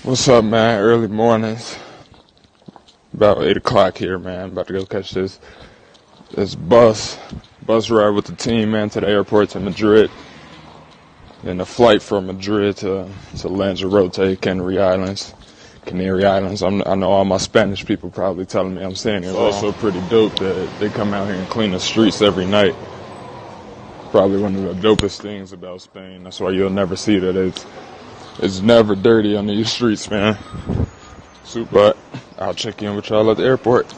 What's up, man? Early mornings. About 8 o'clock here, man. About to go catch this bus ride with the team, man, to the airport to Madrid. And a flight from Madrid to Lanzarote, Canary Islands. I know all my Spanish people probably telling me I'm saying it. It's also pretty dope that they come out here and clean the streets every night. Probably one of the dopest things about Spain. That's why you'll never see that it's never dirty on these streets, man. But I'll check in with y'all at the airport.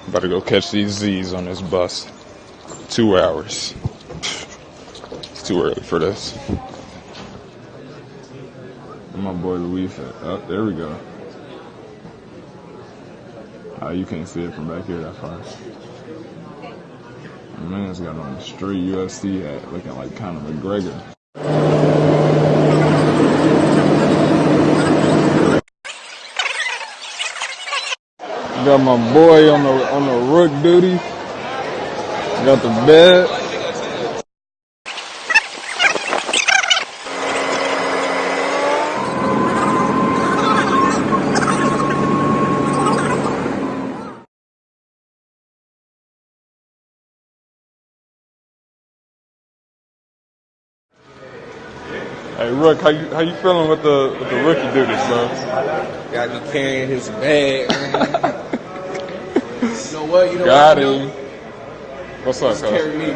About to go catch these Z's on this bus. 2 hours. It's too early for this. My boy Luis. Oh, there we go. You can't see it from back here that far. My man's got on a straight UFC hat, looking like Conor McGregor. Got my boy on the rook duty. Got the bed. Hey Rook, how you feeling with the rookie duties, bro? Got me carrying his bag, man. You know what? Got him. What's up, cuz? Carry me.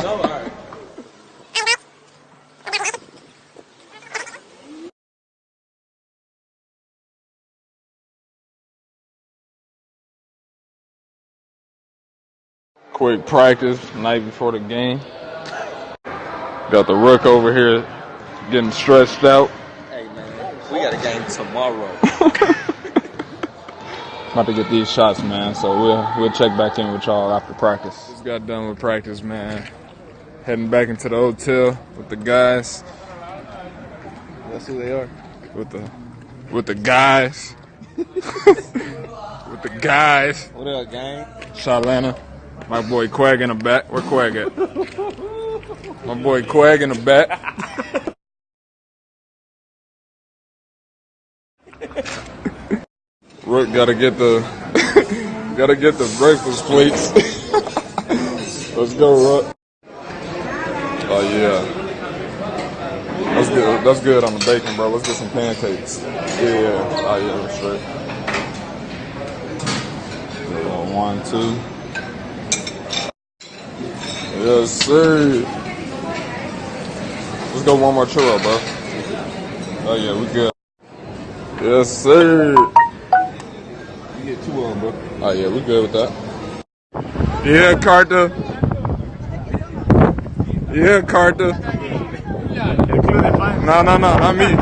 No, all right. Quick practice night before the game. Got the rook over here getting stretched out. Hey man, we got a game tomorrow. About to get these shots, man. So we'll check back in with y'all after practice. Just got done with practice, man. Heading back into the hotel with the guys. That's who they are. With the guys. With the guys. What up, gang? Shalana. My boy Quag in the back. Where Quag at? My boy Quag in the back. Rook gotta get the breakfast plates. Let's go, Rook. Oh yeah. That's good on the bacon, bro. Let's get some pancakes. Yeah. Oh yeah, that's straight. 1, 2. Yes, sir. Let's go one more churro, bro. Oh yeah, we good. Yes, sir. You get 2 of them, bro. Oh yeah, we good with that. Yeah, Carter. Yeah, Carter. No, not me.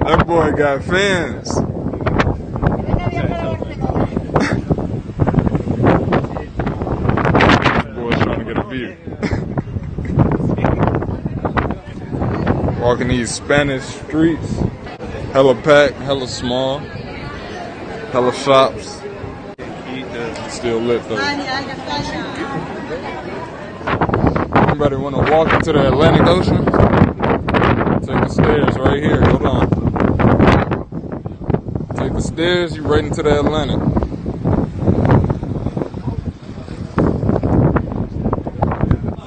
That boy got fans. Walking these Spanish streets, hella packed, hella small, hella shops. Still lit though. Anybody want to walk into the Atlantic Ocean? Take the stairs right here. Hold on. Take the stairs, you right into the Atlantic.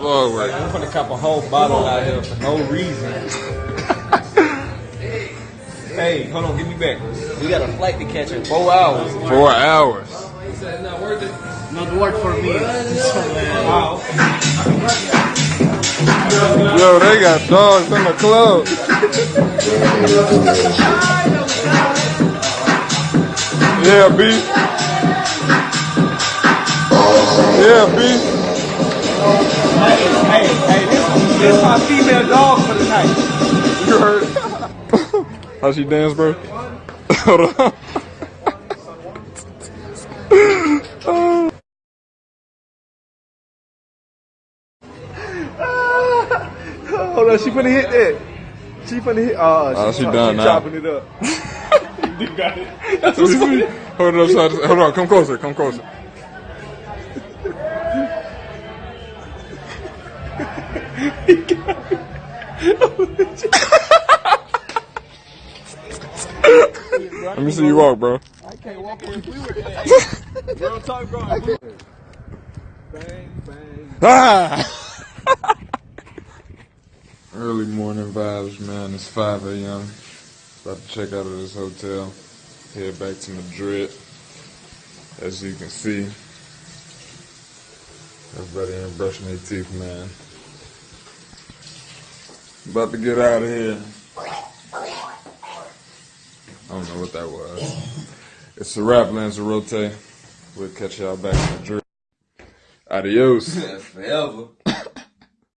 Like, I'm gonna cop a whole bottle out here for no reason. Hey, hold on, give me back. We got a flight to catch in 4 hours. 4 hours. It's not worth it. Not work for me. Wow. Yo, they got dogs in the club. Yeah, B. Yeah, B. Hey, this is my female dog for the night. You heard it? How she dance, bro? Hold on. Hold on, she finna hit that. She finna hit. She done now. Chopping it up. You got it. That's what Hold on, come closer. Let me see you walk, bro. I can't walk on we were real talk, bro. Bang, bang. Ah! Early morning vibes, man. It's 5 a.m. About to check out of this hotel. Head back to Madrid. As you can see, everybody ain't brushing their teeth, man. About to get out of here. I don't know what that was. It's a wrap, Lanzarote. We'll catch y'all back in Madrid. Adios. Forever.